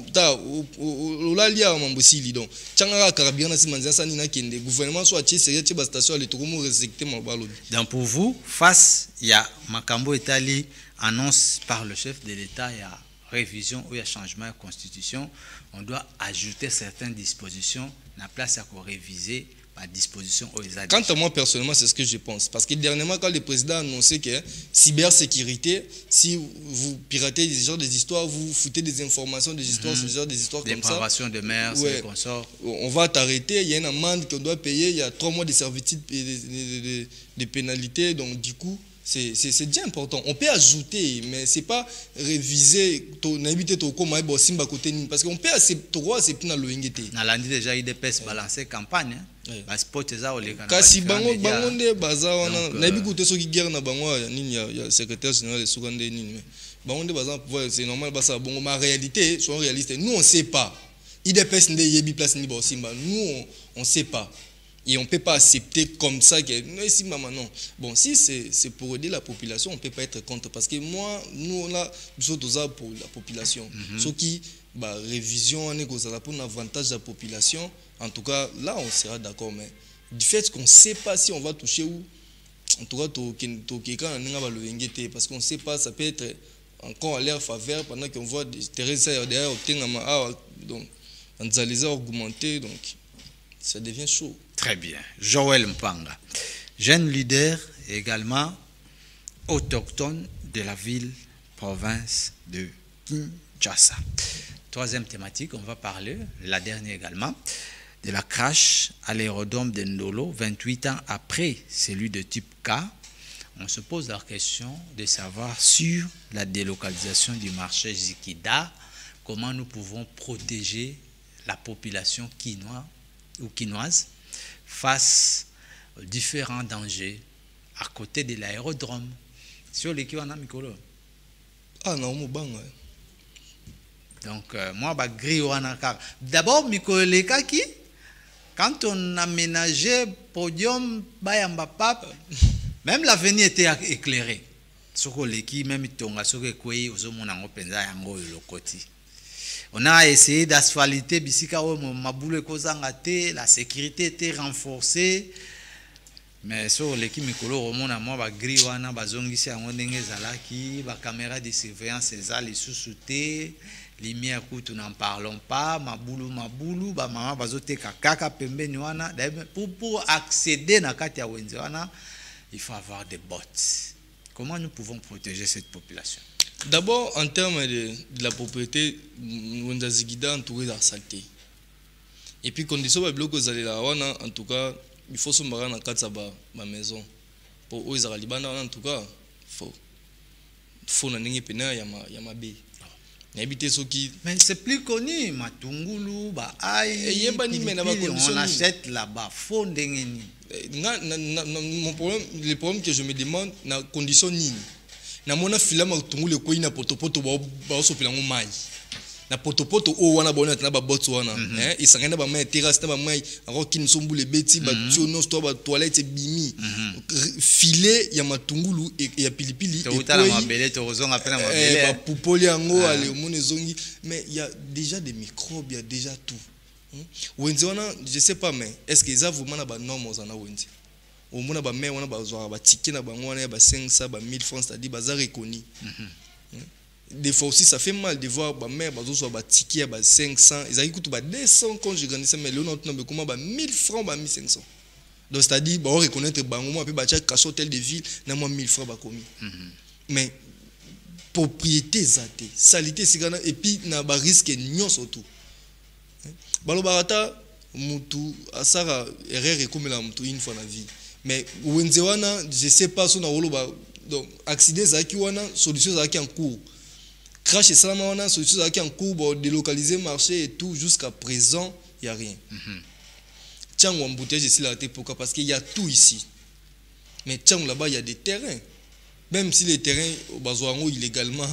donc olalia mambosili donc tchanga karabia na simanza sani na kende gouvernement soit tché sérieux tché ba station le tout respecter mabalo. Donc pour vous face il y a Makambo Etali annonce par le chef de l'État il y a révision ou il y a changement de constitution, on doit ajouter certaines dispositions la place à réviser par disposition aux adhésions. Quant à moi personnellement, c'est ce que je pense. Parce que dernièrement, quand le président a annoncé que cybersécurité, si vous piratez des genres des histoires, vous foutez des informations, des histoires, ce genre des histoires comme ça. Dépravation de mers, ouais, des consorts. On va t'arrêter, il y a une amende qu'on doit payer, il y a 3 mois de servitude et de pénalités. Donc du coup, c'est déjà important. On peut ajouter, mais c'est pas réviser ton habité ton comment est simba côté parce qu'on peut accepter dans le ingété. Na lundi déjà il dépêche balancer campagne. Ba spot eza oleka. Kasi bango nde baza wana na bi côté soki guerre na bango nini ya secrétaire général de Soukande nini mais bango nde baza pouvoir c'est normal basa bongo ma réalité soyons réalistes nous on sait pas. Il dépêche nde yebi place ni ba simba nous on sait pas. Et on ne peut pas accepter comme ça que non. Bon, si c'est pour aider la population, on ne peut pas être contre. Parce que moi, nous, là, nous sommes pour la population. Ce qui, révision, on est pour l'avantage de la population. En tout cas, là, on sera d'accord. Mais du fait qu'on ne sait pas si on va toucher où, en tout cas, parce qu'on ne sait pas, ça peut être encore à leur faveur pendant qu'on voit des terrains derrière, donc, on les a augmentés, donc ça devient chaud. Très bien. Joël Mpanga, jeune leader également autochtone de la ville-province de Kinshasa. Troisième thématique, on va parler, la dernière également, de la crash à l'aérodrome de Ndolo, 28 ans après celui de type K. On se pose la question de savoir sur la délocalisation du marché Zikida, comment nous pouvons protéger la population quinoise face aux différents dangers à côté de l'aérodrome. Sur l'équipe, on a Mikolo. Ah non, mon bang. Donc, moi, je grille. D'abord, Mikolo Lekaki, quand on a aménagé podium, même l'avenir était éclairé. Sur l'équipe, même Tonga, sur l'équipe, on a essayé d'asphalter bisika maboule kozangate, la sécurité était renforcée. Mais sur l'équipe mikolo romona moi ba gri wana bazongisi yango ndenge ezalaki, ba caméra de surveillance eza lisusuté, lumière kutu n'en parlons pas, maboulou ba mama bazoteka kaka pembeni wana. Pour accéder na kati ya wenze wana, il faut avoir des bottes. Comment nous pouvons protéger cette population? D'abord, en termes de la propriété, on a Zigida entouré de la saleté. Et puis, quand on a des blocs, en tout cas, il faut se marier dans la maison. Pour eux, en tout cas, il faut mais c'est plus connu, Matungulu, on achète là-bas. Le problème que je me demande, dans la condition nini. Na mona filama tungule ko ina potopoto ba sopela ngo mai na potopoto o wana bona na ba botso wana isangana ba mai terrasse na ba mai aro kin sombule beti ba tiono sto ba toilette bimi filet ya matungulu et ya pilipili et utala mabele to ozonga pena mabele ba pupoli yango ale mona zongi mais il y a déjà des microbes, il y a déjà tout. Wenze wana je sais pas mais est-ce que ça vraiment na ba normes wana wenze au moins ba mais on a besoin ba ticket na bango on a ba 500 ba 1000 francs c'est-à-dire bazar reconnu. Des fois aussi ça fait mal de voir ba mais bazo so ba ticket ba 500 ils a coûte ba 200 quand je grandissais mais le non mais comment ba 1000 francs ba 1500. Donc c'est-à-dire ba on reconnaître bango moi puis ba chaque cache hôtel de ville na moi 1000 francs ba commis. Mais propriété zate, salité sigana et puis na ba risque nyon surtout. Balo barata mutu asara erreur comme la mutu une fois na vie. Mais Wenzewana, je ne sais pas si on a donc accident zaki wana solution zaki en cours. Crash et salama wana solution zaki en cours pour délocaliser marché et tout jusqu'à présent, il y a rien. Tiens ou embouteillage ici là pourquoi parce qu'il y a tout ici. Mais tiens là-bas il y a des terrains. Même si les terrains au Bazoango illégalement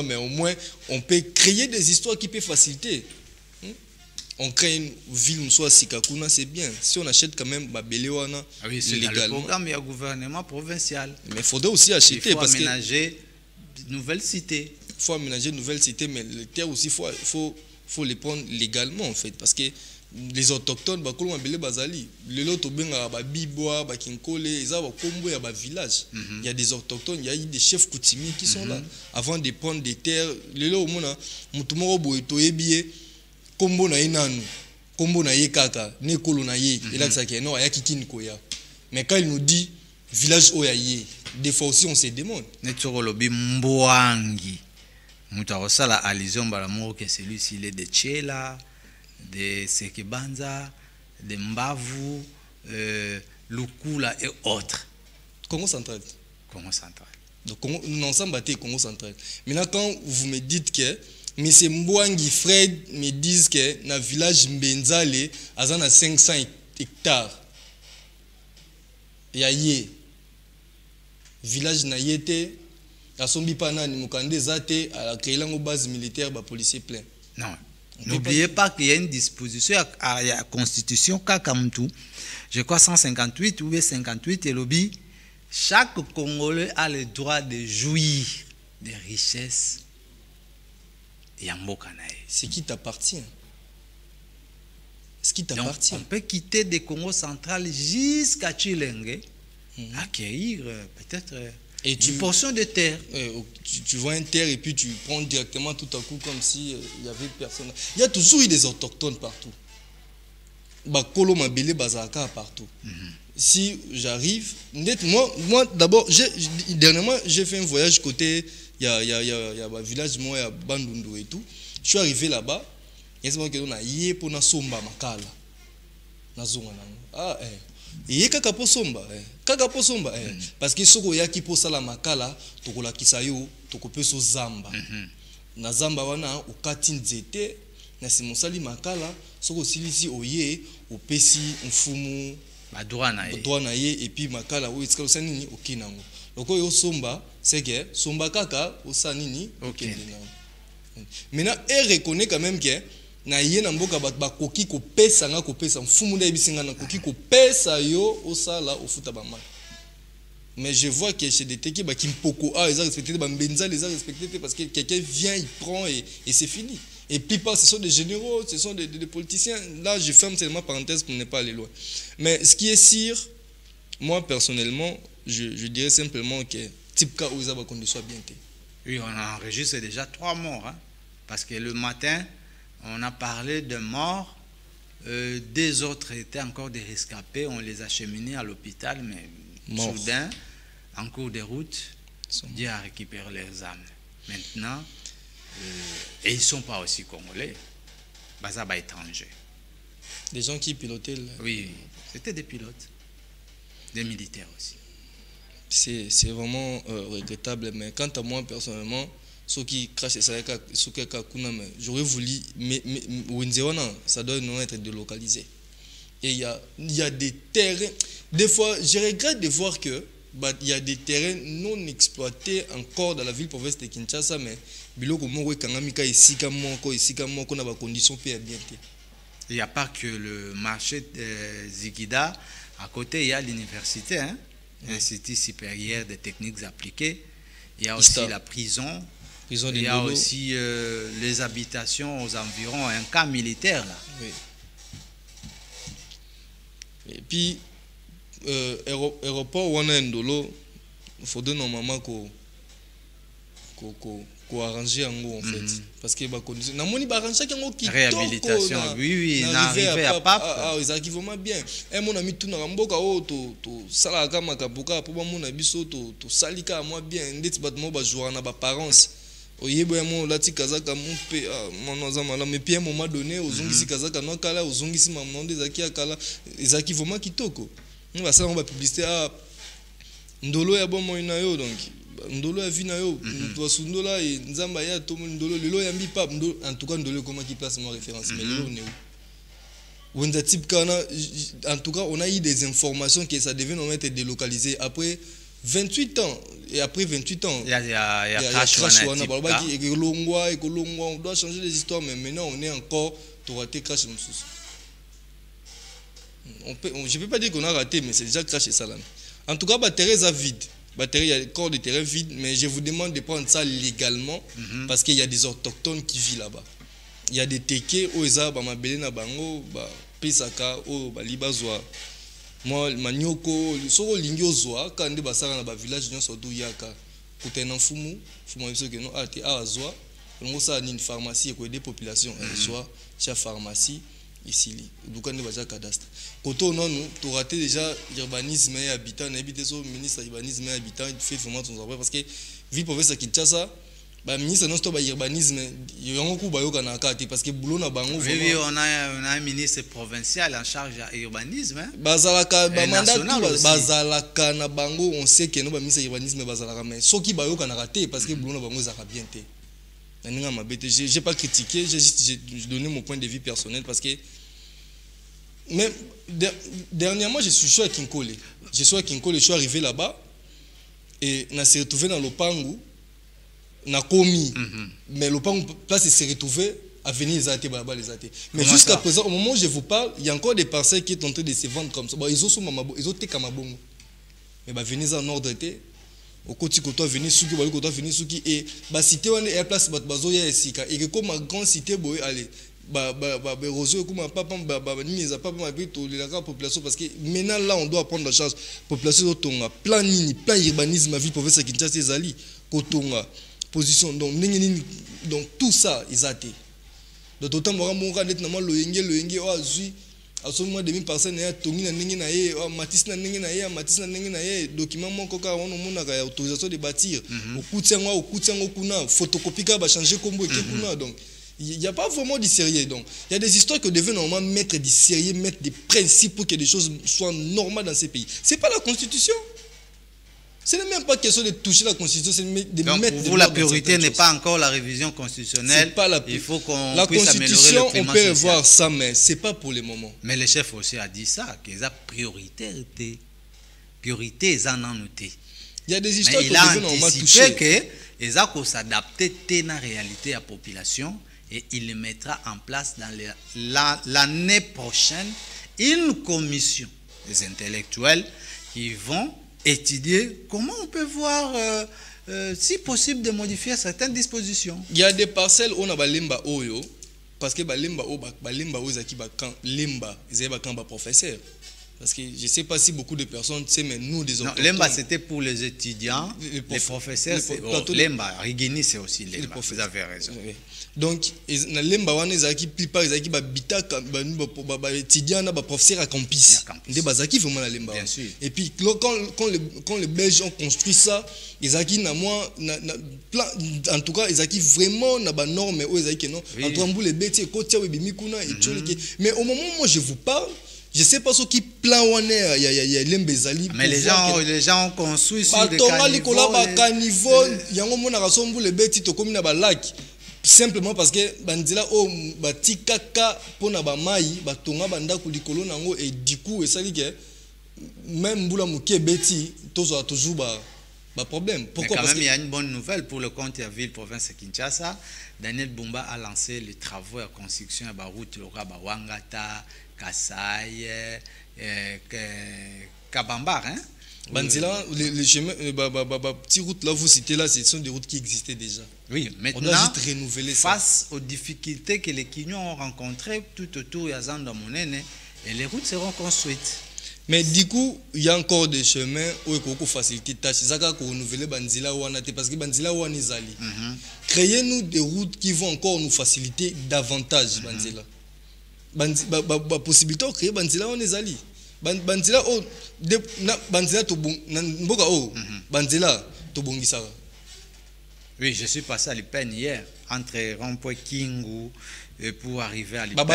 mais au moins on peut créer des histoires qui peuvent faciliter. on crée une ville soit Sikakuna, c'est bien. Si on achète quand même Babelewana, ah oui, c'est légalement. Dans le programme, il y a un gouvernement provincial. Mais il faudrait aussi acheter. Il faut aménager de nouvelles cités. Il faut aménager de nouvelles cités, mais les terres aussi, faut les prendre légalement en fait. Parce que les autochtones, il y a des autochtones, il y a des chefs coutumiers qui sont là. Avant de prendre des terres, kombo na inanu kombo na yekaka nekolo na ye ela que non ya kikini koya mais quand il nous dit village oyaye des fois aussi on se demande netoko lobi mbwangi mutu akosala allusion mbala moko que celui-ci il est de Tchela de Sekebanza de Mbavu Lukula et autres. Congo central donc Congo, nous sommes battus Congo central. Maintenant quand vous me dites que M. Mbwangi Fred me disent que dans le village Mbenzale, il y a 500 hectares. Il y a un village Nayete, il y a Sombi Panani, Mukande Zate, à la créer une base militaire, les policiers plein. Non. N'oubliez pas qu'il y a une disposition à la Constitution, Kakamtou, je crois 158 ou 58, et lobby, chaque Congolais a le droit de jouir des richesses. C'est qui t'appartient. Ce qui t'appartient. On peut quitter des Congo central jusqu'à Chilenge, accueillir peut-être une portion de terre. Tu vois une terre et puis tu prends directement tout à coup comme si il y avait personne. Il y a toujours eu des autochtones partout. Bakolo Mabele Bazaka partout. Si j'arrive, moi d'abord, dernièrement j'ai fait un voyage côté. Il y a un village, moi, il y a Bandundu et tout. Je suis arrivé là-bas. Il y a un yé pour na somba makala. Na zonga na. Ah yé kaka po somba. Kaka po somba. Parce que soko yaki po sala makala, tokola kisayo, toko so zamba. Na zamba wana ukati nzete, na simosali makala, soko silisi oye, opesi mfumu droit na ye et puis makala o iska osanini okinango. Donc yo somba c'est que somba kaka osanini okendina. Maintenant elle reconnaît quand même que na ye na mboka ba koki ko pesa nga ko pesa mfumu nda bisinga na koki ko pesa yo osala ofuta ba mal. Mais je vois que chez des teki ba kimpoko ils ont respecté ba mbenza les a respecté parce que quelqu'un vient il prend et c'est fini. Et puis ce sont des généraux, ce sont des politiciens. Là, je ferme seulement parenthèse pour ne pas aller loin. Mais ce qui est sûr, moi personnellement, je dirais simplement que type cas où ils ont qu'on soit bien. Oui, on a enregistré déjà 3 morts. Hein, parce que le matin, on a parlé de morts. 2 autres étaient encore des rescapés. On les a cheminés à l'hôpital, mais soudain, en cours de route, Dieu a récupéré leurs âmes. Maintenant, et ils ne sont pas aussi congolais, ça va étrangers. Des gens qui pilotaient Oui, c'était des pilotes, des militaires aussi. C'est vraiment regrettable, mais quant à moi personnellement, ceux qui crachent j'aurais voulu, mais ça doit non être délocalisé. Et il y a des terrains, des fois je regrette de voir que il y a des terrains non exploités encore dans la ville province de Kinshasa, mais il n'y a pas que le marché de Zigida, à côté il y a l'université, hein, l'Institut supérieur des techniques appliquées, il y a aussi la prison, il y a aussi les habitations aux environs, un camp militaire là. Oui. Et puis, aéroport wana ndolo, il faudrait normalement qu'on arranger en gros en fait, parce que bah condition na moni ba arranger en qui réhabilitation oui n'arriver à pas ils arrivent vraiment bien et mon ami tout na mboka o to sala kama kabuka pour mon biso to salika moi bien ndeti batmo ba jouer na ba parents oyebo mo lati kazaka mon pe mon azama la mais puis à un moment donné ozongisi kazaka no kala ozongisi maman des zaki akala ezaki vraiment kitoko on va ça on va publicité ndolo ya bon mo ina yo donc ndolo ya vina yo to sundola et nzamba ya to ndolo lelo ya mbi pap en tout cas ndolo comment qui place mon référence mais lelo ne où on type kana en tout cas on a eu des informations que ça devait non être délocalisé après 28 ans et après 28 ans il y a crash on doit changer les histoires mais maintenant on est encore tu as raté crash. Je ne peux pas dire qu'on a raté, mais c'est déjà crash et ça là. En tout cas, batterie est vide. Batterie, il y a des corps de terrain vide, mais je vous demande de prendre ça légalement parce qu'il y a des autochtones qui vivent là-bas. Il y a des tékés, Oeza, Bamabele na bango, Pesaka, Balibazwa. Moi, Manioko, Soro Lingyo Zoa, quand on basara na village, nous sommes Yaka. Quand on est en Fumu, Fumu, nous sommes à Zoa. On a une pharmacie et des populations. Zoa, chaque pharmacie. Ici, donc on est cadastre. Quand on a nous, raté déjà l'urbanisme et habitant, on habite sur le ministre de l'urbanisme et habitant, il fait vraiment son travail parce que vu professeur Kinshasa, le ministre non stop l'urbanisme, il y a un coup parce que boulot na bango. Oui, on a un ministre provincial en charge de l'urbanisme. Bazalaka, bazalaka na bango, on sait que nous ministre de l'urbanisme bazalaka mais ce qui bayo kana raté parce que boulot na bango ça va bien té. J'ai pas critiqué, j'ai donné mon point de vue personnel parce que même dernièrement je suis à Kinkole. Je suis à Kinkole, je suis arrivé là-bas et on s'est retrouvé dans l'Opangu, na komi, mais l'Opangu place il s'est retrouvé à venir les athées, mais jusqu'à présent, au moment où je vous parle, il y a encore des parcelles qui sont en train de se vendre comme ça. Ils ont été kamabongo, mais bah venez en ordre été. Au côté que toi venir souki bali côté venir souki et ba cité on est place bazo ya esika et que comme grande cité boy allez ba rozo comme papa ni les papa ma bito la population parce que maintenant là on doit prendre la charge population tonga plan nini plan urbanisme ma vie province Kinshasa ezali kotonga position donc donc tout ça ils a été de tout temps mon cas net na loyenge o azui à ce moment demi personne ya tongi na ndenge na ye matisse na ndenge na ye document moko ka on mona ka autorisation de bâtir au kutiango kuna photocopie ka ba changer combo et kuna donc il y a pas vraiment du sérieux donc il y a des histoires que devait normalement mettre du sérieux mettre des principes pour que les choses soient normales dans ces pays. C'est pas la constitution. Ce n'est même pas question de toucher la constitution, c'est de donc, mettre. Pour vous, la priorité n'est pas encore la révision constitutionnelle. Pas il faut qu'on la puisse constitution, améliorer le climat on peut social. voir ça, mais c'est pas pour le moment. Mais le chef aussi a dit ça, que la priorité est en noté. Il y a des histoires mais que il a normalement anticipé que les faut s'adapter à la réalité de la population et il le mettra en place dans l'année prochaine une commission des intellectuels qui vont étudier comment on peut voir si possible de modifier certaines dispositions. Il y a des parcelles où on a balimba oyo parce que balimba zaki bakan limba ils ba kan ba professeur parce que je sais pas si beaucoup de personnes savent mais nous des autochtones. Lemba c'était pour les étudiants, les professeurs Lemba Rigini c'est aussi Lemba. Vous avez raison. Oui. Donc na lemba wana zaki plupart zaki ba bitaka ba étudiants na ba professeurs à campus. Ndé bazaki vraiment na lemba. Bien sûr. Et puis quand les Belges ont construit ça, ils zaki na moi en tout cas ils zaki vraiment na ba norme ou zaki non. En tout cas les bêtises kotia we bimikuna et mais au moment où moi je vous parle je sais pas ce qui plan il y a l'embezali mais les gens ont construit sur des caniveaux yango mona rasombu les bêtises to comme na ba lac simplement parce que bandila o batikaka pona ba mai batonga banda ku likolo nango et du coup et ça dit que même mbula mukie beti tozo toujours ba problème. Pourquoi? Mais quand même il y a une bonne nouvelle pour le compte de la ville province de Kinshasa. Daniel Bumba a lancé les travaux de construction de la route Wangata, Kasai, Kabambar, hein? Bandila, les chemins, petites routes là, vous citez là, ce sont des routes qui existaient déjà. Oui, maintenant, on doit juste renouveler ça. Face aux difficultés que les Kignons ont rencontrées tout autour de Yazanda Monene, et les routes seront construites. Mais du coup, il y a encore des chemins où il faut faciliter les tâches. C'est ça qu'on renouvelle Bandila Wana, parce que Bandila Wana est allé. Créez-nous des routes qui vont encore nous faciliter davantage Bandila. La possibilité de créer Bandila Wana est allé. Bandila oh Bandila to bon mboka oh Bandila to bongisa. Oui, je suis passé à l'Ipen hier entre Rond-Point Kingu et pour arriver à l'Ipen.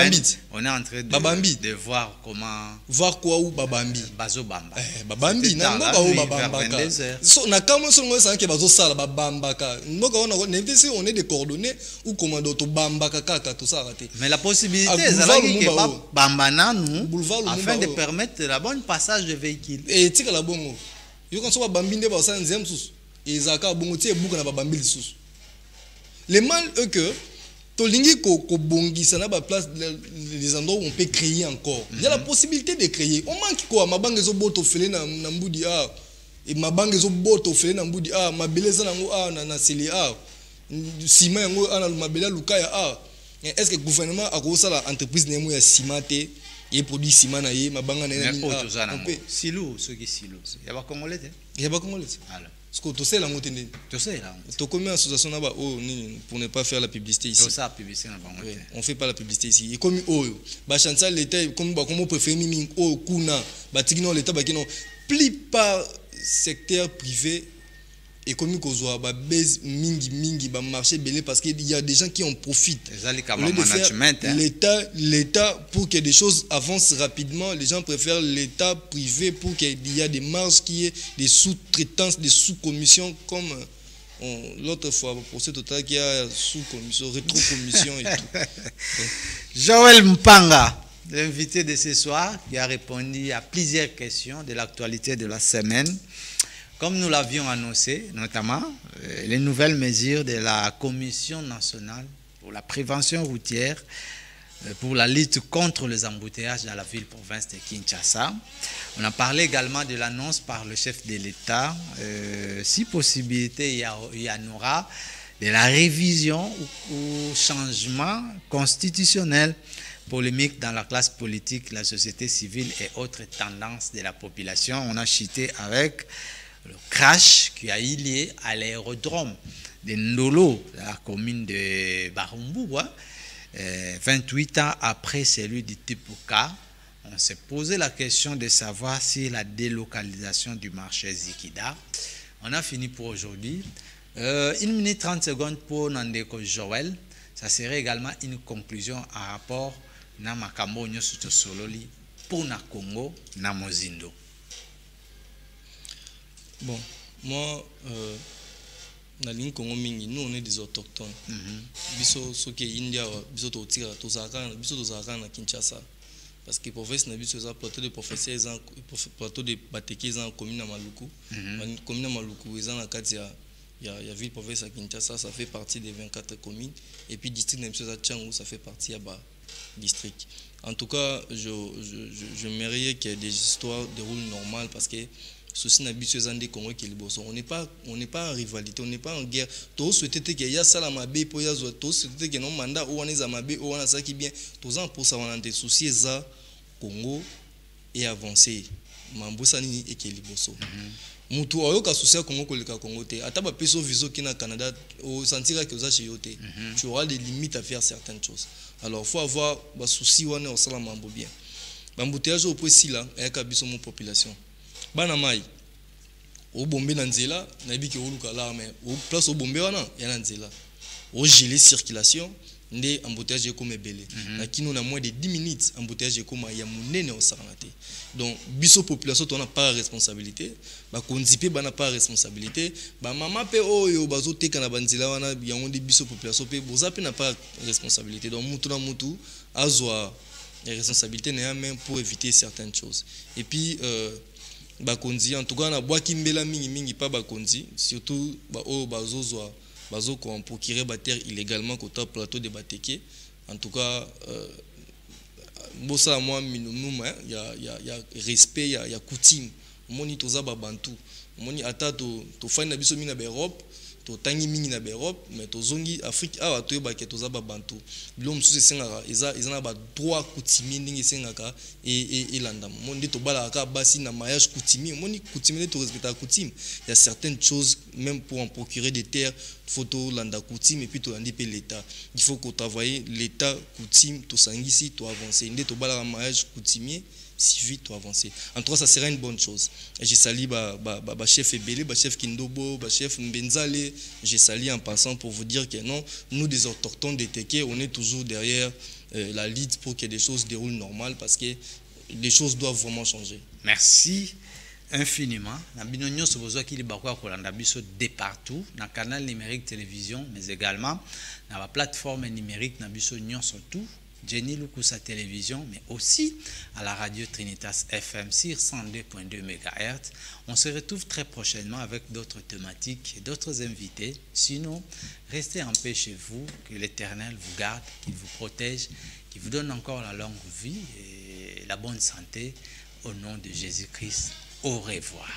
On est en train de voir comment voir quoi ou Babambi. Bazo Bamba. Babambi na mboka ou Babamba. So na kamo so ngo ça que bazo sala Babamba ka. Mboka on est des coordonnées ou commando to Bamba kaka tout ça raté. Mais la possibilité c'est que Bambana nous afin de permettre la bonne passage de véhicules. Et tika la bongo. Yo quand so Babambi nde ba 5e sous. Et zaka bongo tie bouka na Babambi sous. Le mal est que tolingi ko bongisa na ba place les endroits où on peut créer encore. Il y a la possibilité de créer. On manque quoi mabanga zo boto fele na mbudi et mabanga zo boto fele na mbudi mabeleza nango na seli ciment yango na mabela lukaya est-ce que le gouvernement a commencé la entreprise nemo ya cimate et produit ciment na ye mabanga na ni silo ce qui silo il y a pas congolais alors ce que tu sais la montée tu sais là tu connais association là bas pour ne pas faire la publicité ici ça publicité na bango on fait pas la publicité ici et comme ba chansa l'état comme on préfère mimi kuna ba tigino l'état ba kino plus par secteur privé et comme qu'on ba base mingi ba marché belé parce qu'il y a des gens qui en profitent. L'état pour que des choses avancent rapidement, les gens préfèrent l'état privé pour qu'il y a des marges qui est des sous-traitances, des sous-commissions comme l'autre fois pour ce total qui a sous-commission, rétro-commission et tout. Joël Mpanga, l'invité de ce soir, qui a répondu à plusieurs questions de l'actualité de la semaine. Comme nous l'avions annoncé, notamment les nouvelles mesures de la Commission nationale pour la prévention routière, pour la lutte contre les embouteillages dans la ville-province de Kinshasa. On a parlé également de l'annonce par le chef de l'État, si possibilité il y en aura, de la révision ou changement constitutionnel polémique dans la classe politique, la société civile et autres tendances de la population. On a cité avec le crash qui a eu lieu à l'aérodrome de Ndolo, la commune de Barumbu, 28 ans après celui du Tipuka. On s'est posé la question de savoir si la délocalisation du marché Zikida. On a fini pour aujourd'hui. 1 minute 30 secondes pour Nandeko Joël. Ça serait également une conclusion à rapport à Makambo Nyosuto Sololi pour na Congo, na Mozindo. Bon, moi, dans l'île Congo mingi, nous on est des autochtones. Biso ce qui est India, biso to tira, to zaka na Kinshasa. Parce que professeur na biso za plateau de professeurs, plateau de bateki en commune na Maluku. Commune na Maluku, ils na kati ya ville province à Kinshasa, ça fait partie des 24 communes. Et puis district na biso za Tchangu, ça fait partie à district. En tout cas, je m'aimerais que des histoires déroulent normal parce que ceci n'a biso zande Congo qui liboso. On n'est pas en rivalité, on n'est pas en guerre. Tous souhaitaient que ya sala mabe po ya zo, tous souhaitaient que non mandat ou wana za mabe ou wana ça qui bien. Tous en pour ça on a des soucis za Congo et avancer. Mambusa ni et qui liboso. Mutu oyo ka souci Congo ko leka Congo te. Ata ba peso viso qui na Canada au sentira que za chez yote. Tu auras des limites à faire certaines choses. Alors faut avoir ba souci wana au sala mambo bien. Bambouteage au précis là, et ka biso mon population. Bana mai o bombe na nzela na biki o luka la mais o place o bombe wana ya na nzela o geler circulation ndé embouteillage comme belé na kino na moins de 10 minutes embouteillage comme ya munene o sarnate. Donc biso population to na pas responsabilité ba konzipe bana pas responsabilité ba mama pe oyo bazo teka na banzela wana yango de biso population pe boza pe na pas responsabilité. Donc mutu na mutu azwa les responsabilités na même pour éviter certaines choses. Et puis bakonzi en tout cas na boaki mbela mingi pas bakonzi surtout ba o bazozwa bazo ko procurer ba terre illégalement côté plateau de Bateke. En tout cas bossa moi minimum il y a respect il y a coutume moni toza ba bantu moni ata to fana biso mina ba Europe to tangi mingi na Europe mais to zongi Afrique awa to ba ke toza ba bantu bilom sous sengaka eza na ba droit coutumier ndingi sengaka et landa monde to bala ka basi na mariage coutumier moni coutumier to respecter coutume. Il y a certaines choses même pour en procurer des terres photo landa coutume et puis to landi pe l'état. Il faut qu'on travaille l'état coutume to sangisi to avancer ndé to bala mariage coutumier si vite ou avancer. En tout cas, ça serait une bonne chose. J'ai sali chef Ebele, chef Kindobo, chef Mbenzale. J'ai sali en passant pour vous dire que non, nous des autochtones de Teke, on est toujours derrière la lutte pour que des choses déroulent normal parce que les choses doivent vraiment changer. Merci infiniment. Na binonyo se besoin qu'il bakwa kolanda biso de partout, na canal numérique télévision, mais également na la plateforme numérique na biso nyon surtout Jenny Lukusa Télévision, mais aussi à la radio Trinitas FM sur 102.2 MHz. On se retrouve très prochainement avec d'autres thématiques et d'autres invités. Sinon, restez en paix chez vous, que l'Éternel vous garde, qu'il vous protège, qu'il vous donne encore la longue vie et la bonne santé. Au nom de Jésus-Christ, au revoir.